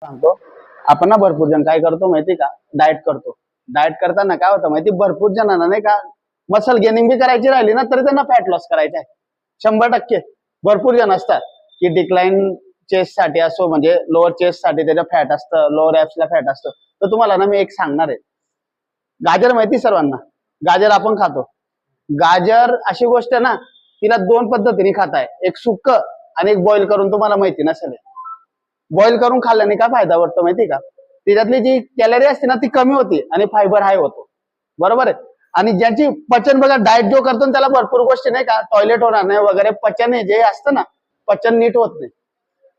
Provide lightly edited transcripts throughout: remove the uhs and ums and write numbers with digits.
सांगतो. आपण ना भरपूर जण काय करतो माहिती का, डाएट करतो. डाएट करताना काय होतं माहिती, भरपूर जणांना नाही का मसल गेनिंग बी करायची राहिली ना तरी त्यांना फॅट लॉस करायचा आहे. 100% भरपूर जण असतात की डिक्लाइन चेस्ट साठी असो, म्हणजे लोअर चेस्ट साठी त्याचं फॅट असतं, लोअर ॲब्सला फॅट असतं. तर तुम्हाला ना मी एक सांगणार आहे. गाजर माहिती सर्वांना, गाजर आपण खातो. गाजर अशी गोष्ट आहे ना, तिला 2 पद्धतीने खाताय, एक सुक्क आणि एक बॉईल करून. तुम्हाला माहिती नसेल, बॉईल करून खाल्ल्याने काय फायदा वाटतो माहिती का, त्याच्यातली जी कॅलरी असते ना ती कमी होती आणि फायबर हाय होतो. बरोबर आहे. आणि ज्याची पचन बघा, डाएट जो करतो ना त्याला भरपूर गोष्टी नाही का, टॉयलेट होणार नाही वगैरे, पचन जे असतं ना, पचन नीट होत नाही.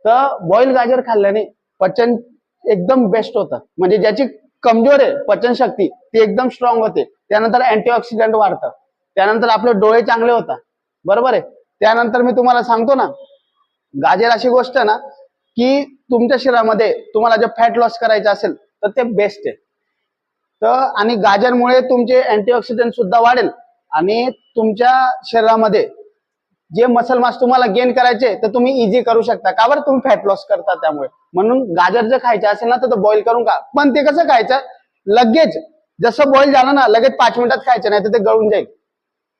तर बॉईल गाजर खाल्ल्याने पचन एकदम बेस्ट होतं. म्हणजे ज्याची कमजोर आहे पचन शक्ती ती एकदम स्ट्रॉंग होते. त्यानंतर अँटीऑक्सिडंट वाढतं, त्यानंतर आपले डोळे चांगले होतात. बरोबर आहे. त्यानंतर मी तुम्हाला सांगतो ना, गाजर अशी गोष्ट आहे ना की तुमच्या शरीरामध्ये तुम्हाला जर फॅट लॉस करायचं असेल तर ते बेस्ट आहे. तर आणि गाजरमुळे तुमचे अँटीऑक्सिडंट सुद्धा वाढेल आणि तुमच्या शरीरामध्ये जे मसल मास तुम्हाला गेन करायचे तर तुम्ही इझी करू शकता. का बरं, तुम्ही फॅट लॉस करता त्यामुळे. म्हणून गाजर जर खायचं असेल ना तर बॉईल करून खा. पण ते कसं खायचं, लगेच जसं बॉईल झालं ना लगेच 5 मिनिटात खायचं, नाही तर ते गळून जाईल.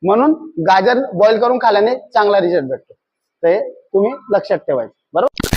म्हणून गाजर बॉईल करून खाल्याने चांगला रिझल्ट भेटतो. ते तुम्ही लक्षात ठेवायचं. बरोबर.